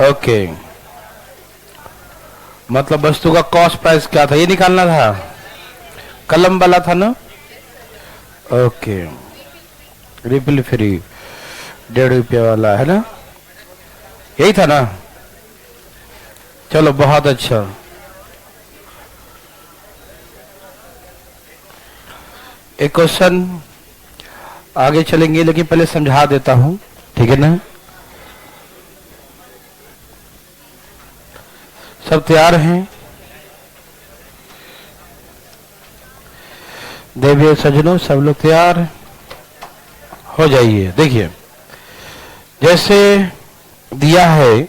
Okay, मतलब वस्तु का कॉस्ट प्राइस क्या था ये निकालना था, कलम वाला था ना। ओके, रिफिल फ्री 1.5 रुपया वाला है ना, यही था ना। चलो बहुत अच्छा। एक क्वेश्चन आगे चलेंगे, लेकिन पहले समझा देता हूं, ठीक है ना। सब तैयार हैं? देवियों सज्जनों, सब लोग तैयार हो जाइए। देखिए, जैसे दिया है,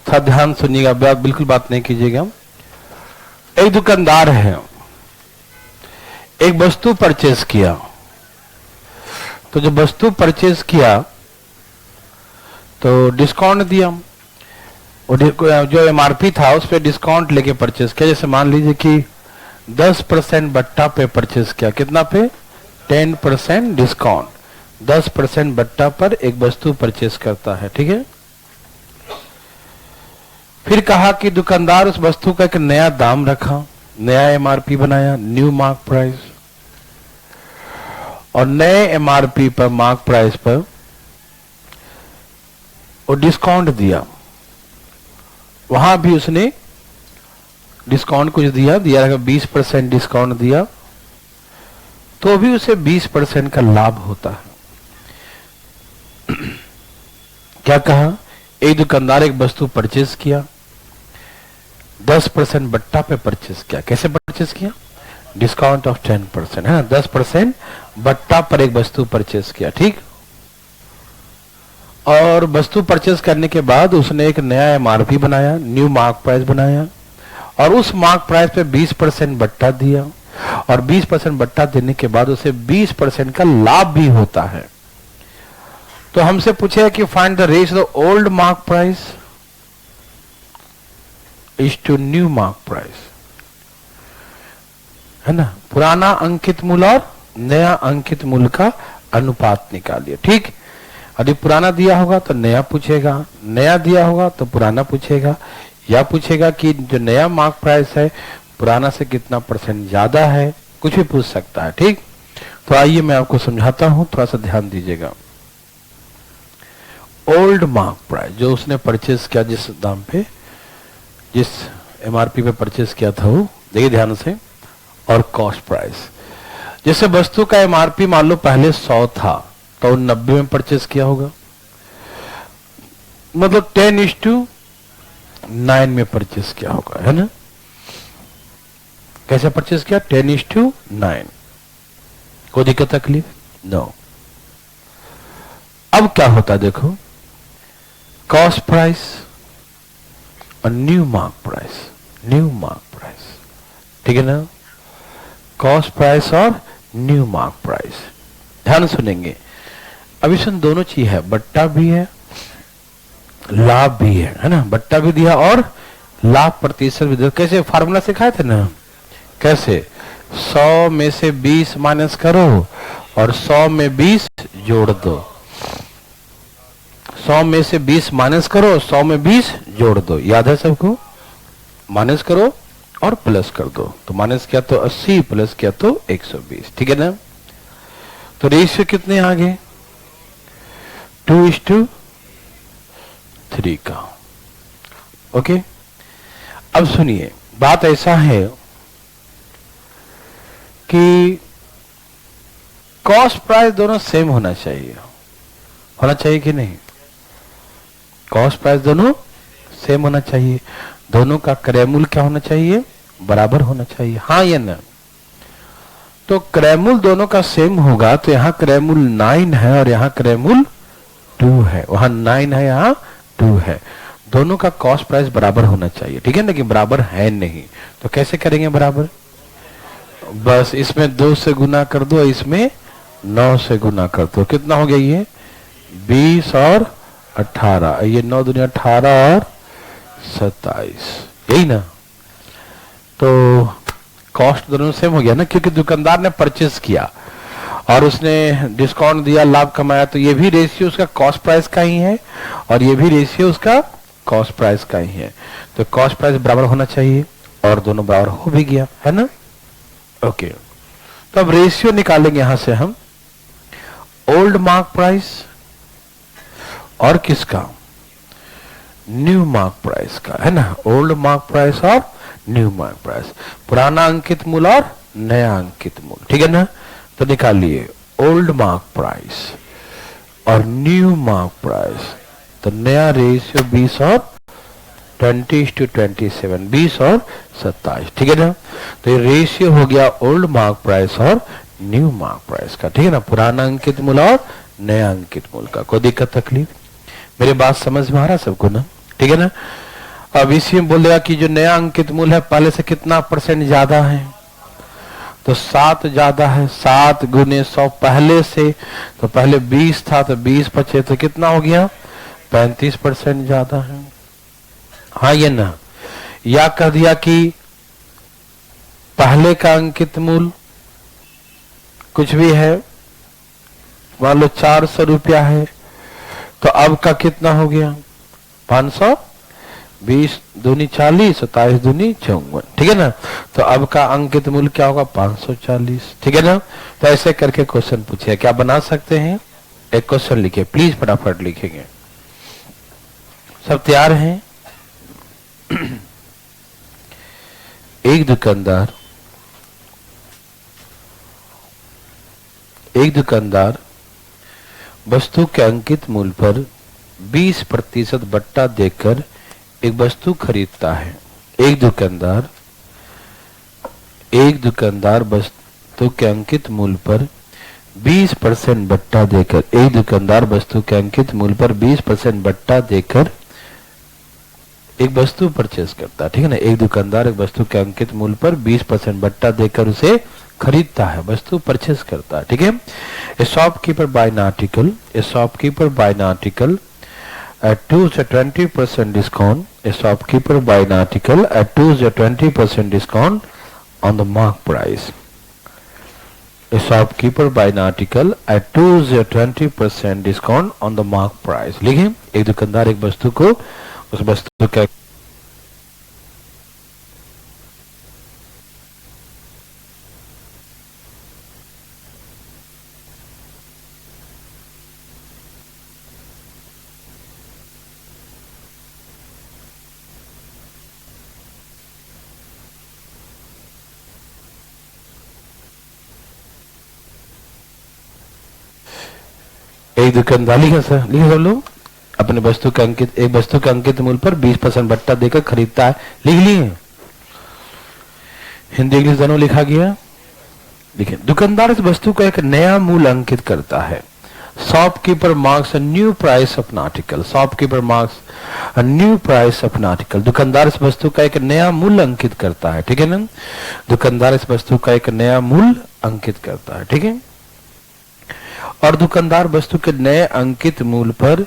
था ध्यान सुनिएगा, बिल्कुल बात नहीं कीजिएगा। एक दुकानदार है, एक वस्तु परचेज किया, तो जब वस्तु परचेज किया तो डिस्काउंट दिया, जो एमआरपी था उस पर डिस्काउंट लेके परचेज किया। जैसे मान लीजिए कि 10% बट्टा पे परचेज किया, कितना पे? 10% डिस्काउंट, 10% बट्टा पर एक वस्तु परचेज करता है, ठीक है। फिर कहा कि दुकानदार उस वस्तु का एक नया दाम रखा, नया एमआरपी बनाया, न्यू मार्क प्राइस, और नए एमआरपी पर, मार्क प्राइस पर वो डिस्काउंट दिया। वहां भी उसने डिस्काउंट कुछ दिया 20% डिस्काउंट दिया, तो भी उसे 20% का लाभ होता है। क्या कहा? एक दुकानदार एक वस्तु परचेज किया, 10% बट्टा पे परचेज किया। कैसे परचेज किया? डिस्काउंट ऑफ 10% है ना, 10% बट्टा पर एक वस्तु परचेज किया, ठीक। और वस्तु परचेज करने के बाद उसने एक नया एमआरपी बनाया, न्यू मार्क प्राइस बनाया, और उस मार्क प्राइस पे 20% बट्टा दिया, और 20% बट्टा देने के बाद उसे 20% का लाभ भी होता है। तो हमसे पूछे कि find the ratio of old mark price is to new mark price, है ना। पुराना अंकित मूल्य और नया अंकित मूल्य का अनुपात निकालिए, ठीक। यदि पुराना दिया होगा तो नया पूछेगा, नया दिया होगा तो पुराना पूछेगा, या पूछेगा कि जो नया मार्क प्राइस है पुराना से कितना % ज्यादा है, कुछ भी पूछ सकता है, ठीक। तो आइए मैं आपको समझाता हूं, थोड़ा सा ध्यान दीजिएगा। ओल्ड मार्क प्राइस, जो उसने परचेज किया, जिस दाम पे, जिस एमआरपी पे परचेज किया था, वो देखिए ध्यान से। और कॉस्ट प्राइस, जैसे वस्तु का एमआरपी मान लो पहले 100 था, तो 90 में परचेज किया होगा, मतलब 10:9 में परचेज किया होगा, है ना। कैसे परचेज किया? 10:9। कोई दिक्कत तकलीफ? नो। अब क्या होता देखो, कॉस्ट प्राइस और new mark price, new mark price, ठीक है ना। कॉस्ट प्राइस और न्यू मार्क प्राइस, ध्यान सुनेंगे। अब इसमें दोनों चीज है, बट्टा भी है, लाभ भी है ना। बट्टा भी दिया और लाभ प्रतिशत भी दिया। कैसे फार्मूला सिखाए थे ना, कैसे? 100 में से 20 माइनस करो और 100 में 20 जोड़ दो। 100 में से 20 माइनस करो, 100 में 20 जोड़ दो। याद है सबको? माइनस करो और प्लस कर दो, तो माइनस किया तो 80, प्लस किया तो 120, ठीक है ना। तो रेशियो कितने आ गए? 2:3 का। ओके, अब सुनिए, बात ऐसा है कि कॉस्ट प्राइस दोनों सेम होना चाहिए, होना चाहिए कि नहीं? कॉस्ट प्राइस दोनों सेम होना चाहिए, दोनों का क्रय मूल्य क्या होना चाहिए? बराबर होना चाहिए, हाँ या ना। तो क्रय मूल्य दोनों का सेम होगा, तो यहां क्रय मूल्य 9 है और यहां क्रय मूल्य 2 है, वहां 9 है, यहां 2 है। दोनों का कॉस्ट प्राइस बराबर होना चाहिए, ठीक है ना, कि बराबर है नहीं। तो कैसे करेंगे बराबर? बस इसमें 2 से गुना कर दो, इसमें 9 से गुना कर दो। कितना हो गया ये? 20 और 18, ये 9 दूनी 18 और 27, यही ना। तो कॉस्ट दोनों सेम हो गया ना, क्योंकि दुकानदार ने परचेज किया और उसने डिस्काउंट दिया, लाभ कमाया, तो ये भी रेशियो उसका कॉस्ट प्राइस का ही है और ये भी रेशियो उसका कॉस्ट प्राइस का ही है, तो कॉस्ट प्राइस बराबर होना चाहिए और दोनों बराबर हो भी गया है ना। ओके, तो अब रेशियो निकालेंगे यहां से हम ओल्ड मार्क प्राइस और किसका, न्यू मार्क प्राइस का, है ना। ओल्ड मार्क प्राइस और न्यू मार्क प्राइस, पुराना अंकित मूल्य और नया अंकित मूल्य, ठीक है ना। तो निकालिए ओल्ड मार्क प्राइस और न्यू मार्क प्राइस, तो नया रेशियो 20 और 20:27, 20 और 27, ठीक है ना। तो ये रेशियो हो गया ओल्ड मार्क प्राइस और न्यू मार्क प्राइस का, ठीक है ना, पुराना अंकित मूल्य और नया अंकित मूल्य का। कोई दिक्कत तकलीफ, मेरी बात समझ में आ रहा सबको ना, ठीक है ना। अब इसी में बोलेगा कि जो नया अंकित मूल्य है पहले से कितना % ज्यादा है, तो 7 ज्यादा है, 7 गुने 100 पहले से, तो पहले 20 था तो 20 बचे तो कितना हो गया, 35% ज्यादा है। हाँ ये ना, या कह दिया कि पहले का अंकित मूल्य कुछ भी है, मान लो 400 रुपया है, तो अब का कितना हो गया 500, 20 दूनी 40, 27 दूनी 54, ठीक है ना। तो अब का अंकित मूल्य क्या होगा 540, ठीक है ना। तो ऐसे करके क्वेश्चन पूछे, क्या बना सकते हैं, एक क्वेश्चन लिखे प्लीज, फटाफट लिखेंगे। सब तैयार हैं। एक दुकानदार वस्तु के अंकित मूल्य पर 20% बट्टा देकर एक वस्तु खरीदता है। एक दुकानदार वस्तु के अंकित मूल्य पर 20% बट्टा देकर, एक दुकानदार वस्तु के अंकित मूल्य पर 20% बट्टा देकर एक वस्तु परचेज करता है, ठीक है ना। एक दुकानदार एक वस्तु के अंकित मूल्य पर 20% बट्टा देकर उसे खरीदता है, वस्तु परचेज करता है, ठीक है। A shopkeeper buy an article, a shopkeeper buy an article at 2-20% discount, a shopkeeper buy an article at 2-20% discount on the mark price. A shopkeeper buy an article at 2-20% discount on the mark price. लिखें, एक दुकानदार एक वस्तु को, उस वस्तु का एक दुकानदार, लिखे सब लोग, अपने वस्तु के अंकित, एक वस्तु के अंकित मूल्य पर 20% बट्टा देकर खरीदता है, लिख लिए। हिंदी इंग्लिश दोनों लिखा गया। लिखे, दुकानदार इस वस्तु का एक नया मूल्य अंकित करता है। Shopkeeper marks a new price of an article, shopkeeper marks a new price of an article. दुकानदार इस वस्तु का एक नया मूल्य अंकित करता है, ठीक है ना। दुकानदार इस वस्तु का एक नया मूल्य अंकित करता है, ठीक है। और दुकानदार वस्तु के नए अंकित मूल्य पर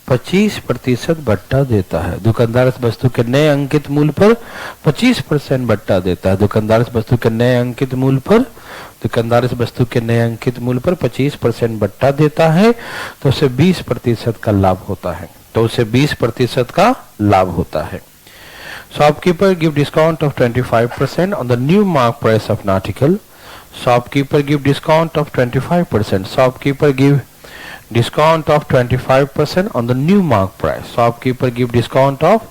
25% बट्टा देता है। दुकानदार इस वस्तु के नए अंकित मूल्य पर 25% बट्टा देता है। दुकानदार इस वस्तु के नए अंकित मूल्य पर, दुकानदार इस वस्तु के नए अंकित मूल्य पर 25% बट्टा देता है, तो उसे 20% का लाभ होता है, तो उसे 20% का लाभ होता है। Shopkeeper give discount of 25% on the new mark price of an article. Shopkeeper give discount of 25%. Shopkeeper give discount of 25% on the new mark price. Shopkeeper give discount of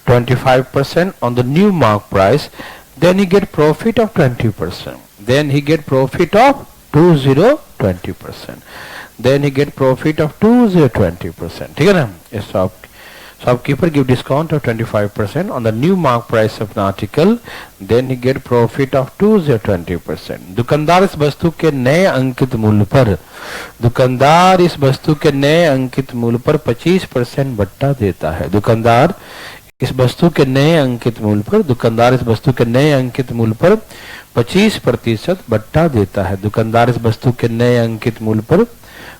25% on the new mark price. Then he get profit of 20%. Then he get profit of 20%. Then he get profit of 20%. ठीक है ना। ये Shopkeeper give discount of 25% on the new mark price of an article. Then he get profit of 20%. दुकानदार इस वस्तु के नए अंकित मूल्य पर, दुकानदार इस वस्तु के नए अंकित मूल्य पर 25% बट्टा देता है। दुकानदार इस वस्तु के नए अंकित मूल्य पर, दुकानदार इस वस्तु के नए अंकित मूल्य पर 25% बट्टा देता है। दुकानदार इस वस्तु के नए अंकित मूल्य पर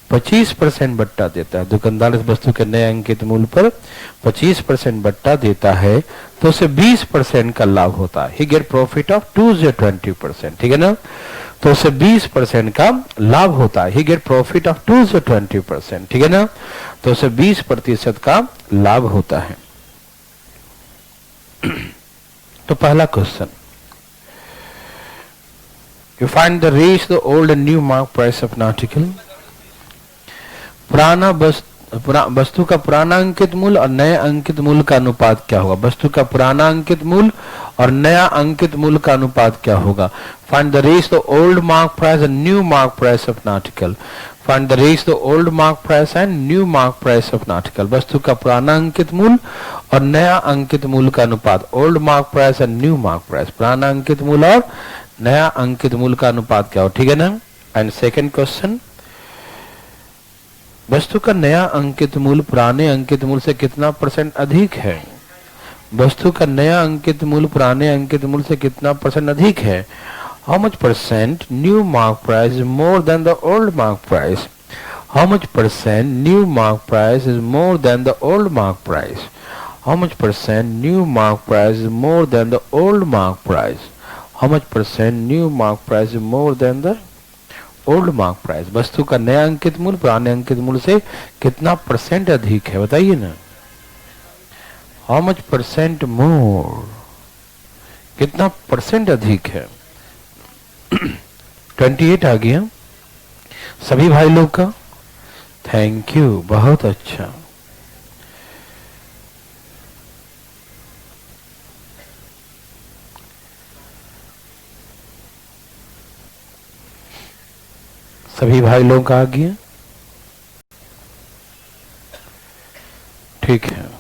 25% बट्टा देता है। दुकानदार इस वस्तु के नए अंकित मूल्य पर 25% बट्टा देता है, तो उसे 20% का लाभ होता है। ही गेट प्रॉफिट ऑफ 20%, ठीक है ना। तो उसे 20% का लाभ होता है। ही गेट प्रॉफिट ऑफ 20%, ठीक है ना। तो उसे 20% का लाभ होता है। तो पहला question, you find the rate the old and new mark price of an article. वस्तु का पुराना अंकित मूल्य और नए अंकित मूल्य का अनुपात क्या होगा। वस्तु का पुराना अंकित मूल्य और नया अंकित मूल्य का अनुपात क्या होगा। Find the rate the old mark price and new mark price of an article. Find the rate the old mark price and new mark price of an article. वस्तु का पुराना अंकित मूल्य और नया अंकित मूल्य का अनुपात। Old mark price and new mark price, पुराना अंकित मूल्य और नया अंकित मूल्य का अनुपात क्या हो। ठीक है ना। एंड सेकेंड क्वेश्चन, वस्तु का नया अंकित मूल्य पुराने अंकित मूल्य से कितना % अधिक है। वस्तु का नया अंकित मूल्य पुराने अंकित मूल्य से कितना % अधिक है। How much % new mark price is more than the old mark price. How much % new mark price is more than the old mark price. How much % new mark price is more than the old mark price. How much % new mark price is more than the old mark price. वस्तु का नया अंकित मूल्य पुराने अंकित मूल्य से कितना % अधिक है, बताइए ना। हाउ मच % मोर, कितना % अधिक है। 28 आ गया सभी भाई लोग का। थैंक यू, बहुत अच्छा। सभी भाई लोगों का आ गया। ठीक है।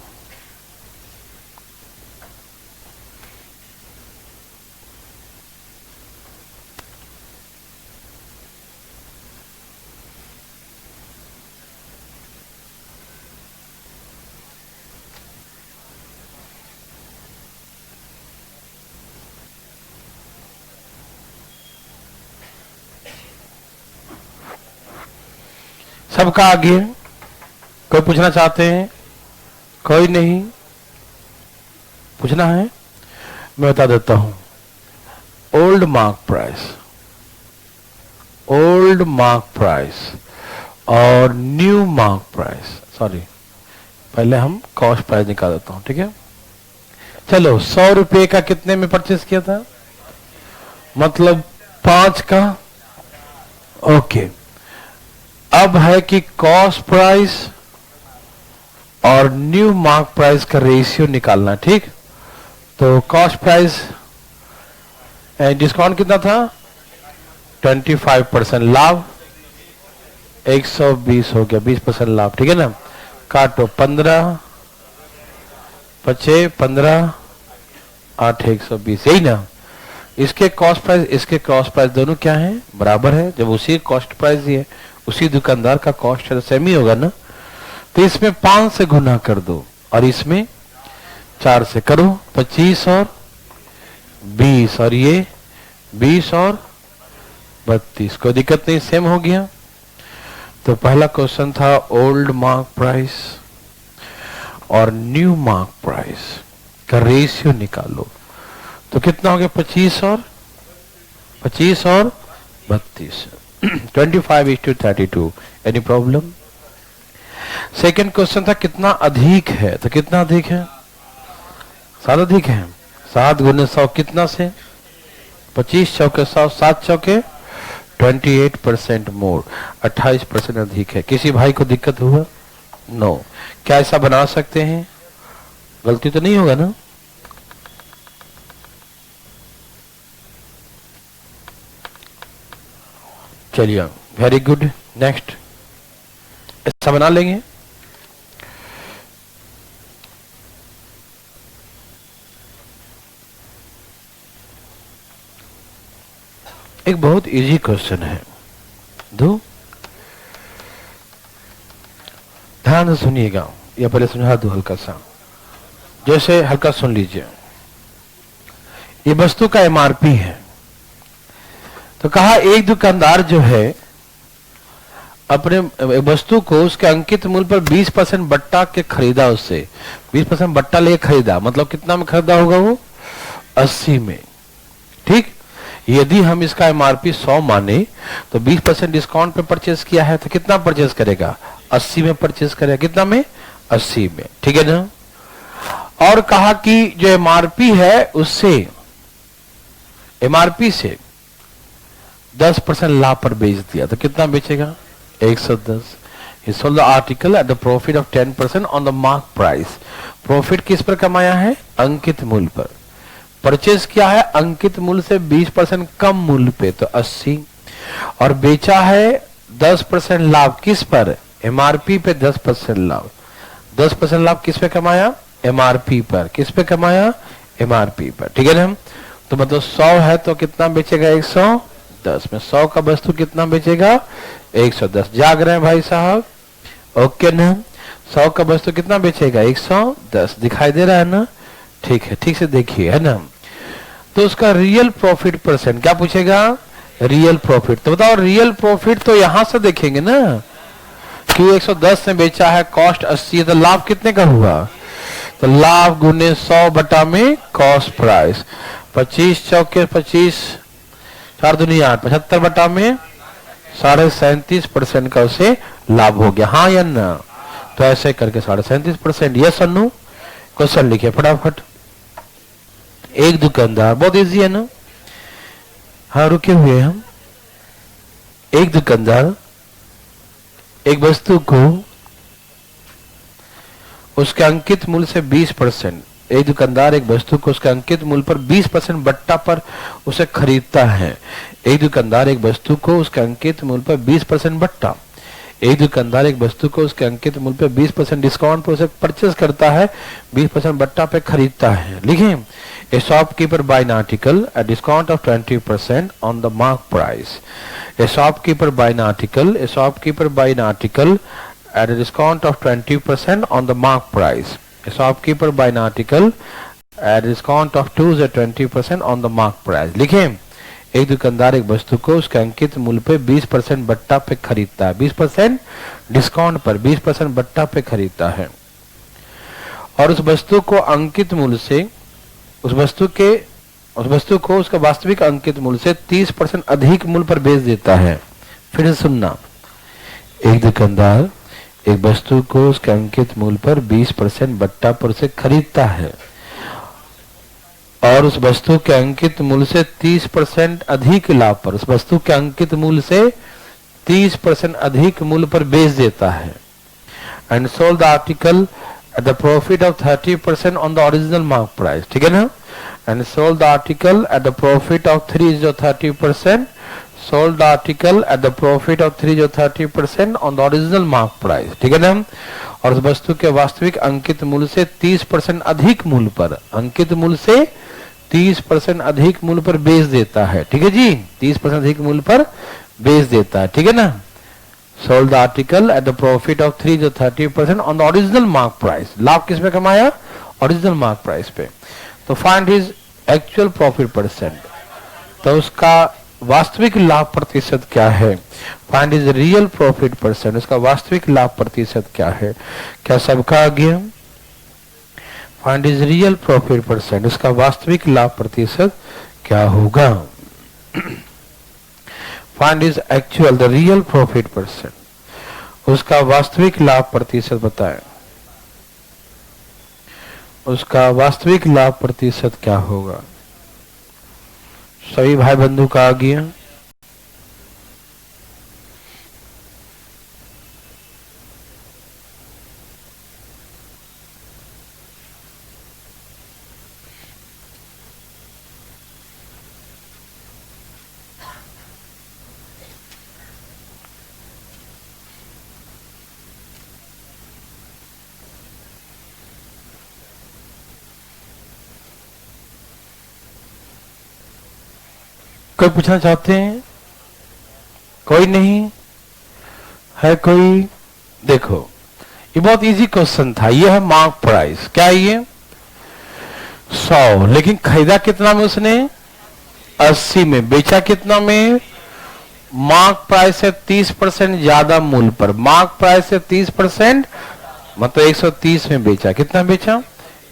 सबका आ गया। कोई पूछना चाहते हैं? कोई नहीं पूछना है? मैं बता देता हूं। Old mark price, old mark price और न्यू मार्क प्राइस, सॉरी पहले हम कॉस्ट प्राइस निकाल देता हूं। ठीक है, चलो 100 रुपए का कितने में परचेस किया था, मतलब 5 का। ओके, अब है कि कॉस्ट प्राइस और न्यू मार्क प्राइस का रेशियो निकालना। ठीक, तो कॉस्ट प्राइस डिस्काउंट कितना था, 25% लाभ, 120 हो गया, 20% लाभ। ठीक है ना, काटो 15 5 15 8 120, यही ना। इसके कॉस्ट प्राइस इसके कॉस्ट प्राइस दोनों क्या है, बराबर है। जब उसी कॉस्ट प्राइस ही है, उसी दुकानदार का कॉस्ट है, सेम ही होगा ना। तो इसमें 5 से गुना कर दो और इसमें 4 से करो, 25 और 20 और ये 20 और 32, कोई दिक्कत नहीं, सेम हो गया। तो पहला क्वेश्चन था ओल्ड मार्क प्राइस और न्यू मार्क प्राइस का रेशियो निकालो। तो कितना हो गया, 25 और 32, 25:32। Any problem? सेकेंड क्वेश्चन था कितना अधिक है, तो कितना अधिक है, 7 अधिक है। 7 गुने 100 कितना से, 25 चौके 100, 7 चौके 28% मोर, 28% अधिक है। किसी भाई को दिक्कत हुआ? नो। क्या ऐसा बना सकते हैं, गलती तो नहीं होगा ना? चलिए, वेरी गुड। नेक्स्ट, ऐसा बना लेंगे। एक बहुत इजी क्वेश्चन है, दो ध्यान से सुनिएगा, या पहले सुना दो हल्का सा, जैसे हल्का सुन लीजिए। ये वस्तु का एमआरपी है, तो कहा एक दुकानदार जो है अपने वस्तु को उसके अंकित मूल्य पर 20% बट्टा के खरीदा, उससे 20% बट्टा लेके खरीदा, मतलब कितना में खरीदा होगा वो, 80 में। ठीक, यदि हम इसका एमआरपी 100 माने तो 20% डिस्काउंट पे परचेस किया है, तो कितना परचेस करेगा, 80 में परचेस करेगा। कितना में, 80 में। ठीक है ना। और कहा कि जो एमआरपी है उससे, एमआरपी से 10% लाभ पर बेच दिया तो कितना बेचेगा? 110। He sold the article at the profit of 10% on the mark price. Profit किस पर कमाया है? अंकित मूल्य पर। परचेज किया है अंकित मूल्य से 20% कम मूल्य पे तो 80, और बेचा है 10% लाभ किस पर? एमआरपी पे 10% लाभ। 10% लाभ किस पे कमाया? एमआरपी पर। किस पे कमाया? एमआरपी पर। ठीक है ना? तो मतलब 100 है तो कितना बेचेगा? 110 में 100 का वस्तु कितना बेचेगा? 110। जाग रहे हैं भाई साहब? ओके ना? 100 का वस्तु कितना बेचेगा? 110। दिखाई दे रहा है ना? ठीक है, ठीक से देखिए, है ना? तो उसका रियल प्रॉफिट परसेंट क्या पूछेगा? Real profit. तो बताओ रियल प्रॉफिट तो यहां से देखेंगे ना कि 110 में बेचा है, कॉस्ट 80 है, तो लाभ कितने का हुआ? तो लाभ गुने 100 बटा में कॉस्ट प्राइस। 25 चौके 25, 4 दूनी 8, 75 बटा में 37.5% का उसे लाभ हो गया। हाँ या ना? तो ऐसे करके 37.5%। यस और नो? क्वेश्चन लिखे फटाफट। एक दुकानदार, बहुत इजी है ना? हाँ रुके हुए हम। एक दुकानदार एक वस्तु को उसके अंकित मूल्य से 20%, एक दुकानदार एक वस्तु को उसके अंकित मूल्य पर 20% बट्टा पर उसे खरीदता है। एक दुकानदार एक वस्तु को उसके अंकित मूल्य पर 20% बट्टा, एक दुकानदार एक वस्तु को उसके अंकित मूल्य पर 20% डिस्काउंट पर उसे परचेज करता है, 20% बट्टा पे खरीदता है। लिखें, a shopkeeper buy an article at discount of 20% on the mark price. A shopkeeper buy an article, a shopkeeper buy an article at a discount of 20% on the mark price. A shopkeeper buy an article at a discount of 20% on the mark price. लिखें, एक दुकानदार एक वस्तु को उसके अंकित मूल्य पे 20% बट्टा पे खरीदता है, 20% डिस्काउंट पर 20% बट्टा पे खरीदता है, और उस वस्तु को अंकित मूल्य से, उस वस्तु को उसका वास्तविक अंकित मूल्य से 30% अधिक मूल्य पर बेच देता है। फिर से सुनना, एक दुकानदार एक वस्तु को उसके अंकित मूल्य पर 20% बट्टा पर उसे खरीदता है और उस वस्तु के अंकित मूल्य से 30% अधिक लाभ पर, उस वस्तु के अंकित मूल्य से 30% अधिक मूल्य पर बेच देता है। And sold the article at the profit of 30% on the original mark price. ठीक है ना? And sold the article at the profit of 30%, sold the article at the profit of 30% on the original mark price। ठीक है ना? और उस वस्तु के वास्तविक अंकित मूल्य से 30% अधिक मूल्य पर, अंकित मूल्य से 30% अधिक मूल्य पर बेच देता है। ठीक है जी? 30% अधिक मूल्य पर बेच देता है। ठीक है ना? sold the article at the profit of 30% on the original mark price। लाभ किस में कमाया? ओरिजिनल मार्क प्राइस पे। तो find his actual profit percent, तो उसका वास्तविक लाभ प्रतिशत क्या है? Find is real profit percent, उसका वास्तविक लाभ प्रतिशत क्या है? क्या सबका आ गया? Find is real profit percent, उसका वास्तविक लाभ प्रतिशत क्या होगा? Find is actual the real profit percent, उसका वास्तविक लाभ प्रतिशत बताएं, उसका वास्तविक लाभ प्रतिशत क्या होगा? सभी भाई बंधु का आ गया? कोई पूछना चाहते हैं? कोई नहीं है? कोई? देखो, ये बहुत इजी क्वेश्चन था। ये है मार्क प्राइस। क्या है ये? 100, लेकिन खरीदा कितना में उसने? 80 में। बेचा कितना में? मार्क प्राइस से 30% ज्यादा मूल्य पर। मार्क प्राइस से 30% मतलब 130 में बेचा। कितना बेचा?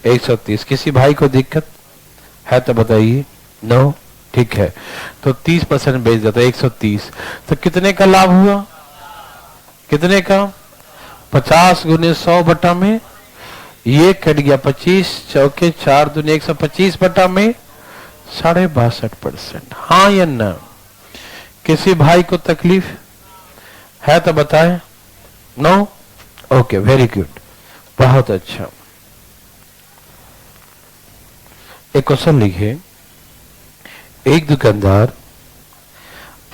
130। किसी भाई को दिक्कत है तो बताइए। नो? ठीक है, तो 30% बेच देता है, 130। तो कितने का लाभ हुआ? कितने का? 50 गुने 100 बटा में ये कट गया 25 चौके 4 दूनी 125 बटा में 62.5%। हाँ या ना? किसी भाई को तकलीफ है तो बताएं। नो? ओके, वेरी गुड, बहुत अच्छा। एक क्वेश्चन लिखिए। एक दुकानदार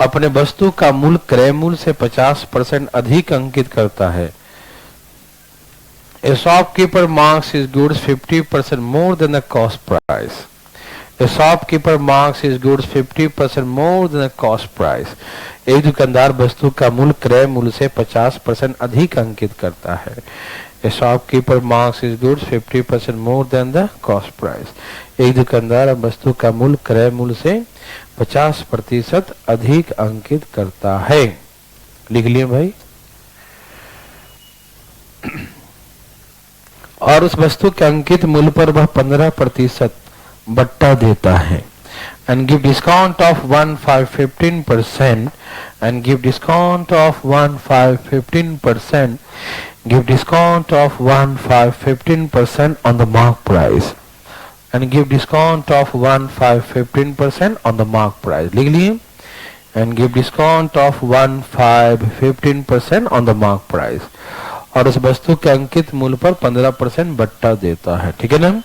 अपने वस्तु का मूल्य क्रय मूल्य से 50% अधिक अंकित करता है। A shopkeeper marks his goods 50% more than the cost price. A shopkeeper marks his goods 50% more than the cost price. एक दुकानदार वस्तु का मूल्य क्रय मूल्य से 50% अधिक अंकित करता है। A shopkeeper marks his goods 50% more than the cost price. एक दुकानदार वस्तु का मूल्य क्रय मूल्य से 50% अधिक अंकित करता है। लिख लिए भाई। और उस वस्तु के अंकित मूल्य पर वह 15% बट्टा देता है। And give discount of 15% and give discount of 15%. Give discount of 15% on the mark price. And give discount of 15% on the mark price. लिख लिए। And give discount of 15% on the mark price. और उस वस्तु के अंकित मूल्य पर 15% बट्टा देता है। ठीक है ना?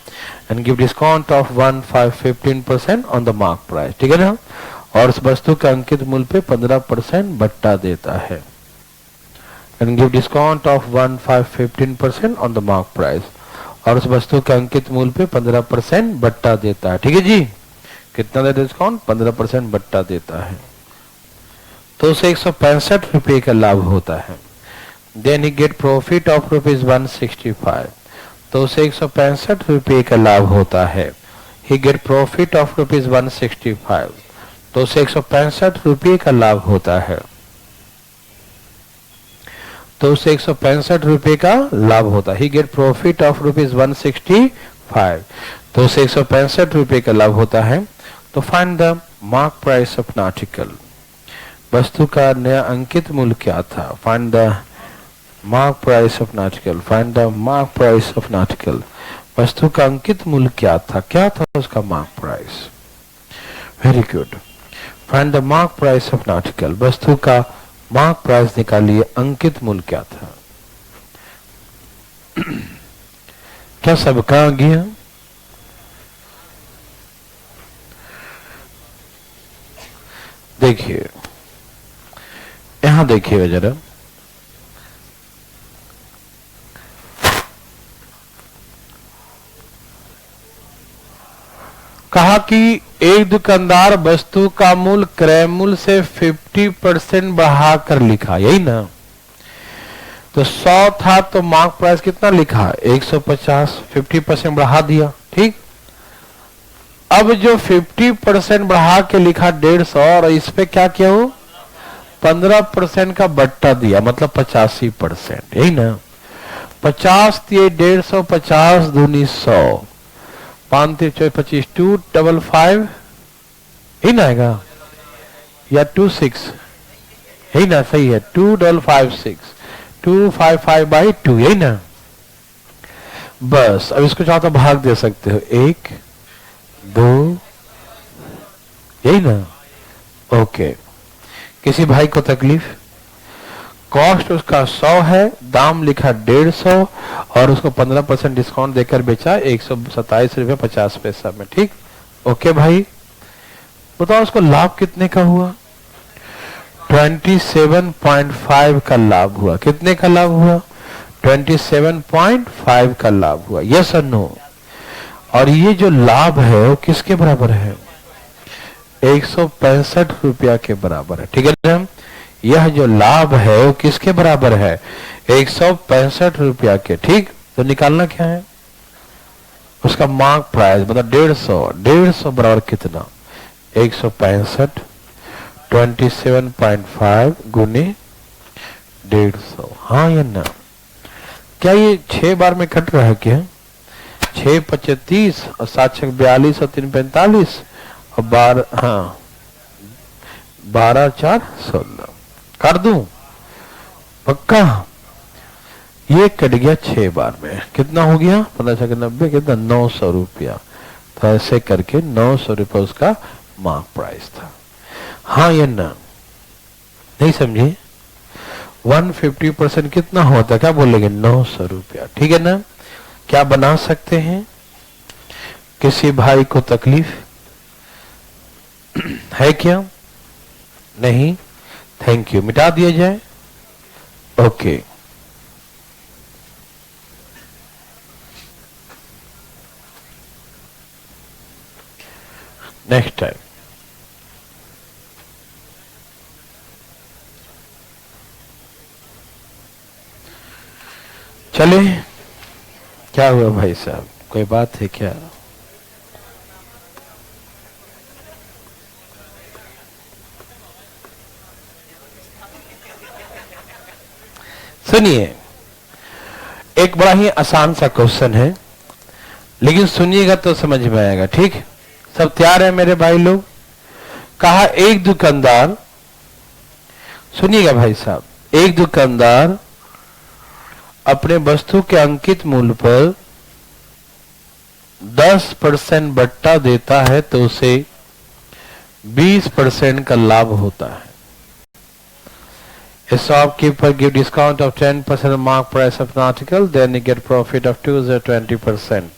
And give discount of 15% on the mark price. ठीक है ना? और उस वस्तु के अंकित मूल्य पे 15% बट्टा देता है। And give discount of 15% on the mark price. और उस वस्तु के अंकित मूल्य पे 15% बट्टा देता है। ठीक है जी? कितना दे डिस्काउंट? 15% बट्टा देता है। तो उसे 165 रुपये का लाभ होता है। Then he get profit of rupees 165. तो उसे 165 रुपये का लाभ होता है। He get profit of rupees 165. तो उसे 165 रुपये का लाभ होता है। तो उसे 165 रुपये का लाभ होता है। He get profit of rupees 165. तो उसे 165 रुपये का लाभ होता है। तो find the mark price of an article. वस्तु का नया अंकित मूल्य क्या था? Find the mark price of an article. Find the mark price of an article. वस्तु का अंकित मूल्य क्या था? क्या था उसका mark price? Very good. Find the mark price of an article. वस्तु का mark price निकालिए। अंकित मूल्य क्या था? क्या सबका आ गया? देखिए, यहां देखिए जरा। कहा कि एक दुकानदार वस्तु का मूल्य क्रय मूल्य से 50% बढ़ाकर लिखा। यही ना? तो 100 था तो मार्क प्राइस कितना लिखा? 150। 50% बढ़ा दिया। ठीक। अब जो 50% बढ़ा के लिखा 150 और इस पे क्या किया हो? 15% का बट्टा दिया, मतलब 85%। यही ना? 50 दिए 150, 50 दूनी 100, 5 3 25, 255 ही ना आएगा या 26? यही ना? सही है। 2556, 255/2। यही ना? बस अब इसको चाहो तो भाग दे सकते हो। 1 2, यही ना? ओके। किसी भाई को तकलीफ? कॉस्ट उसका 100 है, दाम लिखा 150 और उसको 15% डिस्काउंट देकर बेचा 127 रुपये 50 पैसा में। ठीक। ओके भाई, बताओ उसको लाभ कितने का हुआ? 27.5 का लाभ हुआ। कितने का लाभ हुआ? 27.5 का लाभ हुआ। यस और नो? और ये जो लाभ है वो किसके बराबर है? 165 रुपया के बराबर है। ठीक है ना? यह जो लाभ है वो किसके बराबर है? 165 रुपया के। ठीक। तो निकालना क्या है? उसका मार्क प्राइस, मतलब 150। 150 बराबर कितना? 165 27.5 गुने 150। हाँ या ना? क्या ये 6 बार में कट रहा है क्या? 6 5 30 और 7 6 42 और 3 45 और 12, हाँ 12 4 16 कर दूं? पक्का? ये कट गया 6 बार में, कितना हो गया 15×90 कितना 900 रुपया। तो ऐसे करके 900 रुपया उसका मार्क प्राइस था। हाँ या ना, नहीं समझे? 150% कितना होता, क्या बोलेंगे 900 रुपया, ठीक है ना? क्या बना सकते हैं? किसी भाई को तकलीफ है क्या? नहीं, थैंक यू, मिटा दिया जाए। Okay, next time. चले, क्या हुआ भाई साहब, कोई बात है क्या? सुनिए, एक बड़ा ही आसान सा क्वेश्चन है, लेकिन सुनिएगा तो समझ में आएगा, ठीक? सब तैयार है मेरे भाई लोग? कहा एक दुकानदार, सुनिएगा भाई साहब, एक दुकानदार अपने वस्तु के अंकित मूल्य पर 10% बट्टा देता है तो उसे 20% का लाभ होता है। A shopkeeper give discount of 10% on mark price of an article, then you get profit of 20%.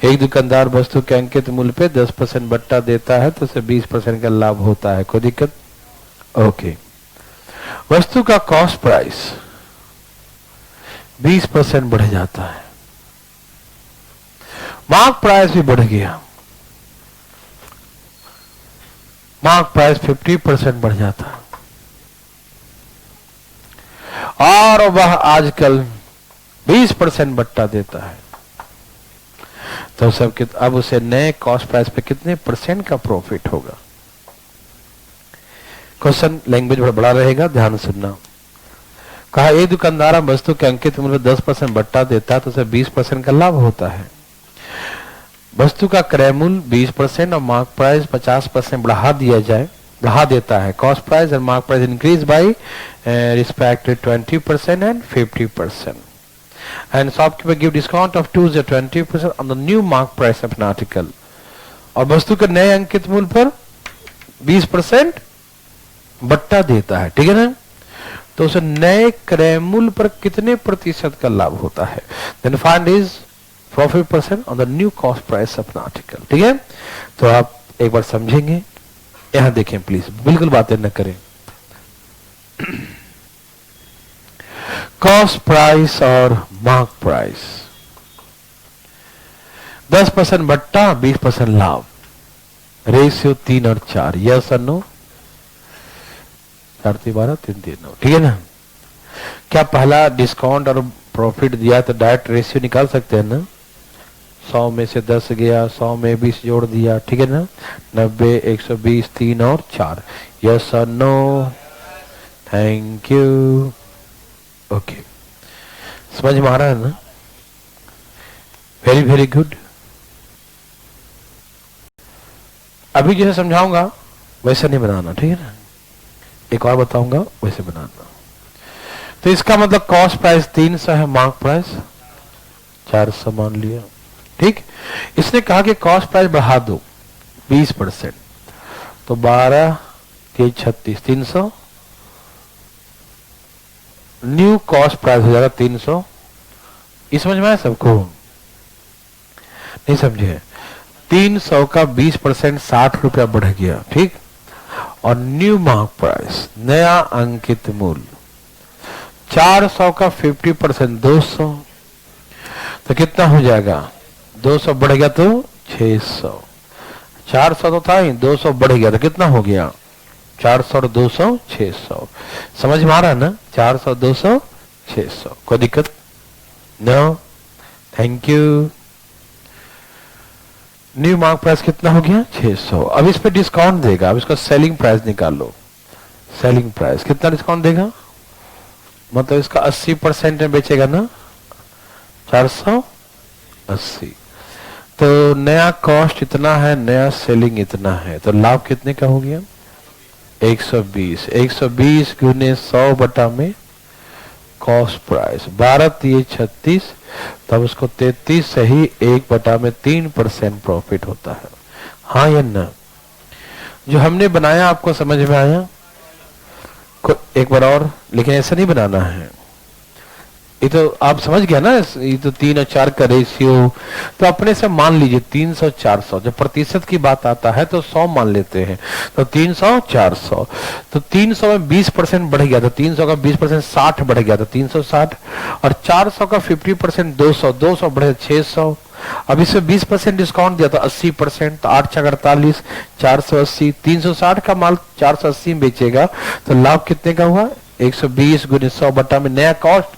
एक दुकानदार वस्तु के अंकित मूल्य पे 10% बट्टा देता है तो उसे 20% का लाभ होता है। कोई दिक्कत? ओके। वस्तु का कॉस्ट प्राइस 20% बढ़ जाता है, मार्क प्राइस भी बढ़ गया, मार्क प्राइस 50% बढ़ जाता है, और वह आजकल 20% बट्टा देता है, तो सब अब उसे नए कॉस्ट प्राइस पे कितने परसेंट का प्रॉफिट होगा? क्वेश्चन लैंग्वेज बड़ा रहेगा, ध्यान सुनना। कहा एक दुकानदार वस्तु के अंकित मूल्य 10% बट्टा देता है तो उसे 20% का लाभ होता है। वस्तु का क्रय मूल्य 20% और मार्क प्राइस 50% बढ़ा देता है। Cost price and mark price increase by respective 20% and 50%. And shopkeeper give discount of 20% on the new mark price of an article. और वस्तु के नए अंकित मूल्य पर 20% बट्टा देता है, ठीक है ना? तो उसे नए क्रय मूल्य पर कितने प्रतिशत का लाभ होता है? Then find is profit percent on the new cost price of an article. ठीक है? तो आप एक बार समझेंगे, यहां देखें प्लीज, बिल्कुल बातें न करें। कॉस्ट प्राइस और मार्क प्राइस, 10% बट्टा 20% लाभ, रेशियो 3 और 4, यस और नो? 4 3 12 3 3 9, ठीक है ना? क्या पहला डिस्काउंट और प्रॉफिट दिया तो डायरेक्ट रेशियो निकाल सकते हैं ना? 100 में से 10 गया, 100 में 20 जोड़ दिया, ठीक है ना? 90 120 3 और 4, यस और नो? Thank you. ओके, समझ में आ रहा है ना? Very very good. अभी जैसे समझाऊंगा वैसे नहीं बनाना, ठीक है ना? एक और बताऊंगा वैसे बनाना। तो इसका मतलब कॉस्ट प्राइस 300 है, मार्क प्राइस 400 मान लिया, ठीक? इसने कहा कि कॉस्ट प्राइस बढ़ा दो 20%, तो 12 3 36 300, न्यू कॉस्ट प्राइस हो जाएगा 300। इस समझ में आया सबको? नहीं समझे? 300 का 20% 60 रुपया बढ़ गया, ठीक? और न्यू मार्क प्राइस, नया अंकित मूल्य 400 का 50% 200, तो कितना हो जाएगा? 200 बढ़ गया तो 600, 400 तो था ही, 200 बढ़ गया तो कितना हो गया? 400 और 200 600। समझ में आ रहा है ना? 400 200 600। कोई दिक्कत? No, thank you. New mark price कितना हो गया? 600। अब इस पे डिस्काउंट देगा, अब इसका सेलिंग प्राइस निकाल लो। सेलिंग प्राइस कितना डिस्काउंट देगा? मतलब इसका 80% में बेचेगा ना, 480। तो नया कॉस्ट इतना है, नया सेलिंग इतना है, तो लाभ कितने का हो गया? 120। 120 गुने 100 बटा में कॉस्ट प्राइस 12×3=36, तब उसको 33 से ही 1/3% प्रॉफिट होता है। हाँ या ना? जो हमने बनाया आपको समझ में आया? एक बार और, लेकिन ऐसा नहीं बनाना है। ये तो आप समझ गया ना, ये तो 3 और 4 का रेशियो, तो अपने से मान लीजिए 300 400, जब प्रतिशत की बात आता है तो 100 मान लेते हैं, तो 300 400, तो 300 में 20% बढ़ गया, तो 300 का 20% 60 बढ़ गया, तो 360, और 400 का 50% 200, 200 बढ़े 600, अब इसमें 20% डिस्काउंट दिया तो 80%, तो 8×4=48, 480, 360 का माल 480 में बेचेगा तो लाभ कितने का हुआ? 120 × 100 बटा में नया कॉस्ट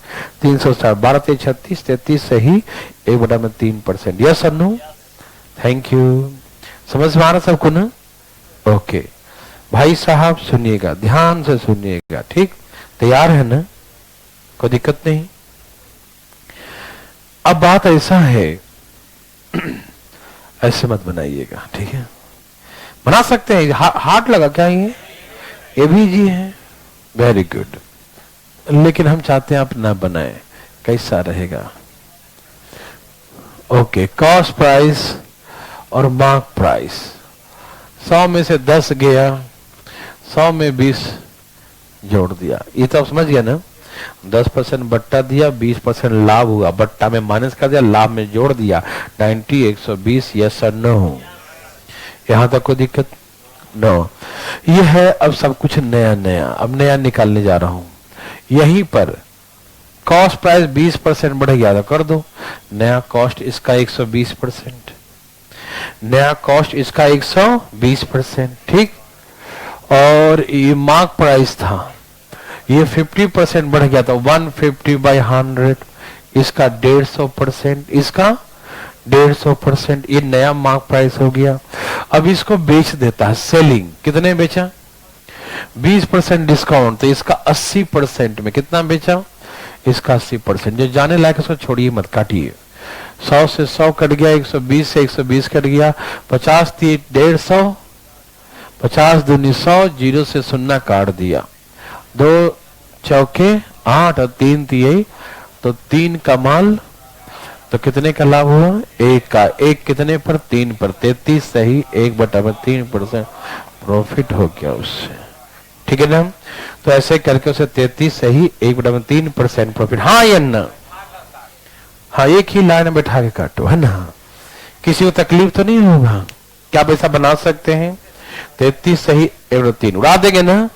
360, 12×3=36, 33 से ही 1/3%। यस और नो? Thank you. समझ में आ रहा सबको ना? ओके भाई साहब सुनिएगा, ध्यान से सुनिएगा, ठीक? तैयार है ना? कोई दिक्कत नहीं। अब बात ऐसा है, ऐसे मत बनाइएगा, ठीक है? बना सकते हैं, हार्ट लगा क्या ये भी जी है, वेरी गुड, लेकिन हम चाहते हैं आप ना बनाए। कैसा रहेगा? ओके, कॉस्ट प्राइस और मार्क प्राइस, 100 में से 10 गया, 100 में 20 जोड़ दिया, ये तो आप समझ गया ना? 10% बट्टा दिया, 20% लाभ हुआ, बट्टा में माइनस कर दिया, लाभ में जोड़ दिया, 90 120। यस और नो? यहां तक कोई दिक्कत? नो। ये है अब सब कुछ नया नया, अब नया निकालने जा रहा हूं। यहीं पर कॉस्ट प्राइस 20% बढ़ गया तो कर दो, नया कॉस्ट इसका 120%, नया कॉस्ट इसका 120%, ठीक? और ये मार्क प्राइस था, ये 50% बढ़ गया तो 150/100, इसका 150%, इसका 150%, ये नया मार्क प्राइस हो गया। अब इसको बेच देता है, सेलिंग, कितने बेचा? 20% डिस्काउंट, तो इसका 80% में कितना बेचा? इसका 80%। जो जाने लायक उसको छोड़िए मत, काटिए। 100 से 100 कट गया, 120 से 120 कट गया, 50 थी 150, 50 दूनी 100, 0 से 0 काट दिया, 2 चौके 8 और 3 3, तो 3 का माल, तो कितने का लाभ हुआ? 1 का। 1 कितने पर? 3 पर, 33 से ही 1/3% प्रॉफिट हो गया उससे, ठीक है ना? तो ऐसे करके उसे 33 से ही 1/3% प्रॉफिट। हाँ या ना? हाँ, एक ही लाइन में बैठा के काटो, है ना? किसी को तकलीफ तो नहीं होगा? क्या पैसा बना सकते हैं? 33 से ही 1/3 उड़ा देंगे ना?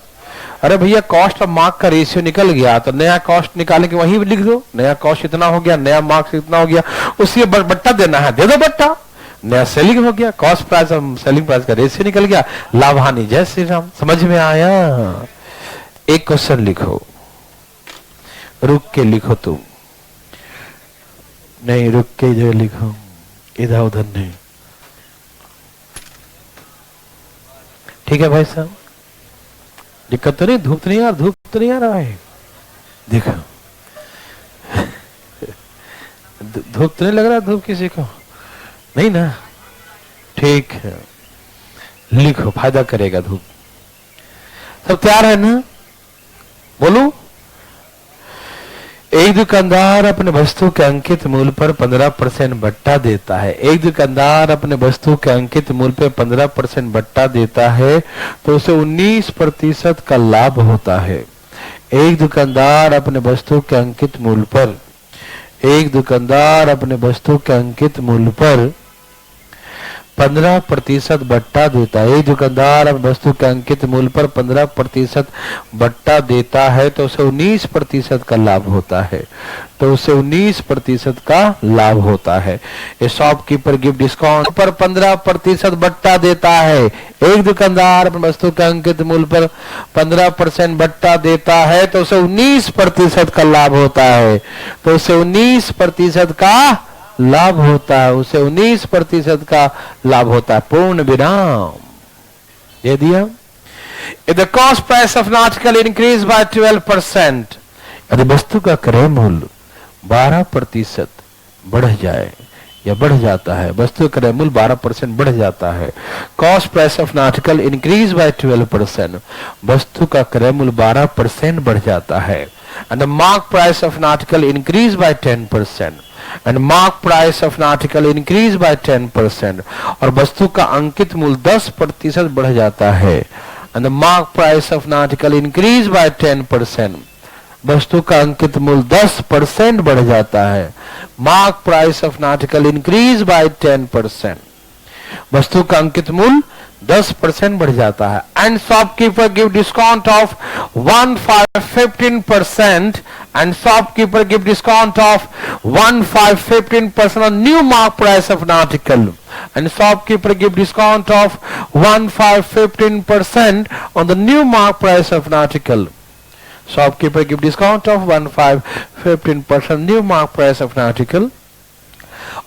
अरे भैया कॉस्ट और मार्क का रेशियो निकल गया, तो नया कॉस्ट निकाल के वहीं लिख दो, नया कॉस्ट इतना हो गया, नया मार्क्स इतना हो गया, उसी बट्टा देना है, दे दो बट्टा। नया सेलिंग हो गया, कॉस्ट प्राइस और सेलिंग प्राइस का रेशियो निकल गया, लाभ हानि जय श्री राम। समझ में आया? एक क्वेश्चन लिखो, रुक के लिखो, तुम नहीं, रुक के जो लिखो, इधर उधर नहीं, ठीक है भाई साहब? दिक्कत तो नहीं? धूप तो नहीं यार, धूप तो नहीं आ रहा है? देखो धूप तो नहीं लग रहा? धूप किसी को नहीं ना? ठीक है, लिखो, फायदा करेगा धूप। सब तैयार है ना? बोलो। एक दुकानदार अपने वस्तु के अंकित मूल्य पर 15% बट्टा देता है। एक दुकानदार अपने वस्तु के अंकित मूल्य पर 15% बट्टा देता है तो उसे 19% का लाभ होता है। एक दुकानदार अपने वस्तु के अंकित मूल्य पर, एक दुकानदार अपने वस्तु के अंकित मूल्य पर 15% बट्टा देता है। एक दुकानदार अपने वस्तु के अंकित मूल्य पर 15% बट्टा देता है तो उसे 19% का लाभ होता है, तो उसे 19% का लाभ होता है। ये शॉपकीपर गिफ्ट डिस्काउंट पर 15% बट्टा देता है। एक दुकानदार अपने वस्तु के अंकित मूल्य पर 15% बट्टा देता है तो उसे 19% का लाभ होता है, तो उसे 19% का लाभ होता है, उसे 19% का लाभ होता है। पूर्ण विराम दे दिया। If the cost price of an article increase by 12%, यदि वस्तु का क्रय मूल्य 12% बढ़ जाए या बढ़ जाता है, वस्तु का क्रय मूल्य 12% बढ़ जाता है। Cost price of an article increase by 12%, वस्तु का क्रय मूल्य 12% बढ़ जाता है। and the mark price of an article increased by 10%, and mark price of an article increased by 10%, और वस्तु का अंकित मूल्य 10% बढ़ जाता है, and the mark price of an article increased by 10%, वस्तु का अंकित मूल्य 10% बढ़ जाता है, mark price of an article increased by 10%, वस्तु का अंकित मूल्य 10% बढ़ जाता है, and shopkeeper give discount of 15% and shopkeeper give discount of 15% on new mark price of an article, and shopkeeper give discount of 15% on the new mark price of an article. Shopkeeper give discount of 15% new mark price of an article.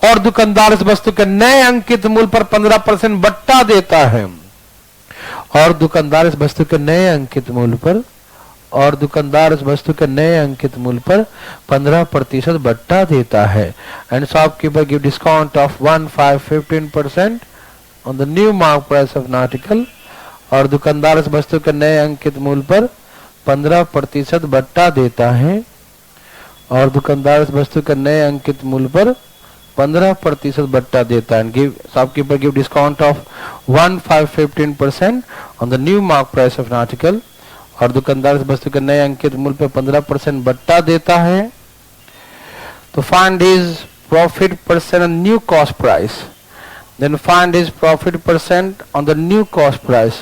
और दुकानदार इस वस्तु के नए अंकित मूल्य पर 15% बट्टा देता है, और दुकानदार इस वस्तु के नए अंकित मूल्य पर, और दुकानदार इस वस्तु के नए अंकित मूल्य पर 15% बट्टा देता है, and shopkeeper give discount of 15% on the new mark price of an article, और दुकानदार इस वस्तु के नए अंकित मूल्य पर 15% बट्टा देता है, और दुकानदार इस वस्तु के नए अंकित मूल्य पर 15% बट्टा देता है, give shopkeeper give discount of 15% on the new mark price of an article, और दुकानदार इस वस्तु के नए अंकित मूल्य पे 15% बट्टा देता है। तो find his profit percent on new cost price, then find his profit percent on the new cost price,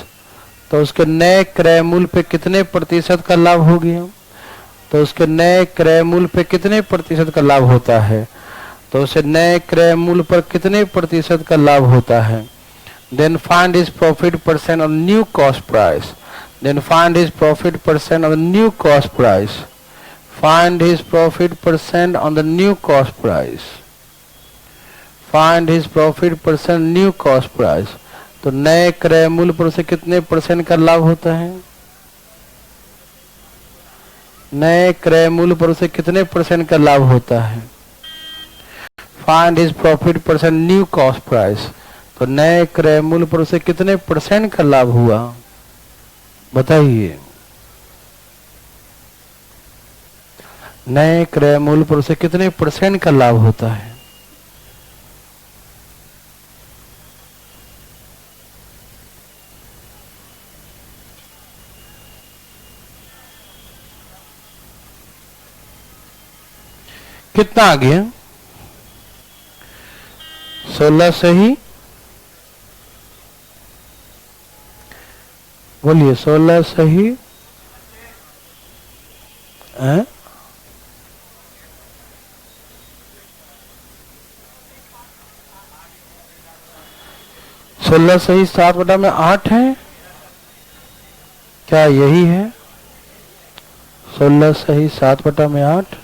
तो उसके नए क्रय मूल्य पे कितने प्रतिशत का लाभ हो गया, तो उसके नए क्रय मूल्य पे कितने प्रतिशत का लाभ होता है, तो उसे नए क्रय मूल्य पर कितने प्रतिशत का लाभ होता है। Then find his profit percent on new cost price, then find his profit percent on new cost price, find his profit percent on the new cost price, find his profit percent new cost price, तो नए क्रय मूल्य पर उसे कितने percent का लाभ होता है, नए क्रय मूल्य पर उसे कितने परसेंट का लाभ होता है। Find his profit percent new cost price, तो नए क्रय मूल्य पर उसे कितने परसेंट का लाभ हुआ, बताइए। नए क्रय मूल्य पर उसे कितने परसेंट का लाभ होता है। कितना आ गया, 16 सही, बोलिए 16 सही है, 16 सही 7/8 है, क्या यही है 16 सही 7/8।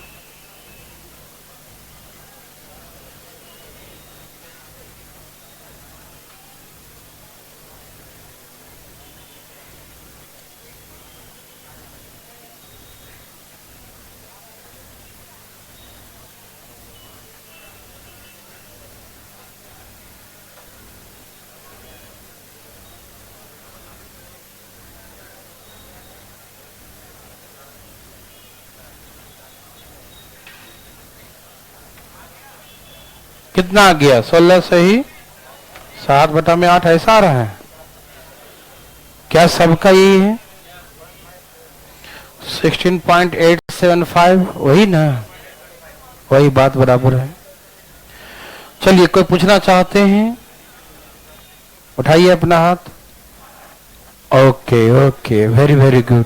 कितना आ गया, 16 सही 7/8 ऐसा आ रहा है, क्या सबका यही है 16.875, वही ना, वही बात बराबर है। चलिए कोई पूछना चाहते हैं, उठाइए अपना हाथ। Okay okay, very very good.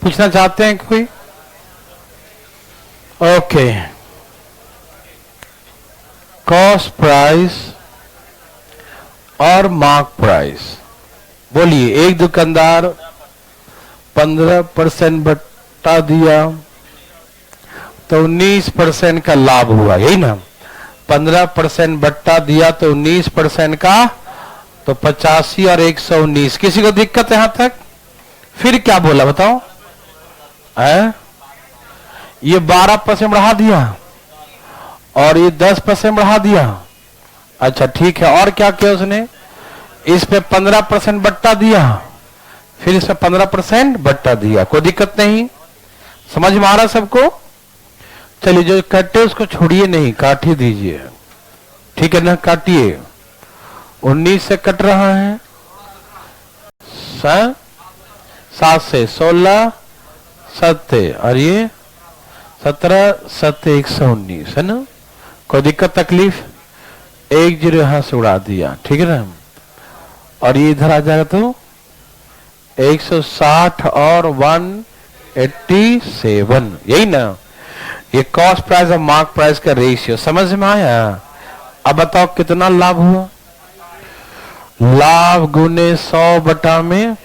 पूछना चाहते हैं कोई? ओके, कॉस्ट प्राइस और मार्क प्राइस, बोलिए। एक दुकानदार 15% बट्टा दिया तो 19% का लाभ हुआ, यही ना। 15% बट्टा दिया तो 19% का, तो 85 और 119। किसी को दिक्कत यहां तक? फिर क्या बोला बताओ? ये 12% बढ़ा दिया और ये 10% बढ़ा दिया। अच्छा ठीक है, और क्या किया उसने? इस पे 15% बट्टा दिया, फिर इस पे 15% बट्टा दिया। कोई दिक्कत नहीं, समझ में आ रहा सबको? चलिए, जो कटे उसको छोड़िए नहीं, काट ही दीजिए, ठीक है ना? काटिए। 19 से कट रहा है, 7 से 16 7 और ये 17 7 119 है ना? कोई दिक्कत तकलीफ? 1 0 यहां से उड़ा दिया, ठीक है ना? और ये इधर आ जाएगा तो 160 और 187, यही ना? ये कॉस्ट प्राइस और मार्क प्राइस का रेशियो समझ में आया? अब बताओ कितना लाभ हुआ? लाभ गुने 100 बटा में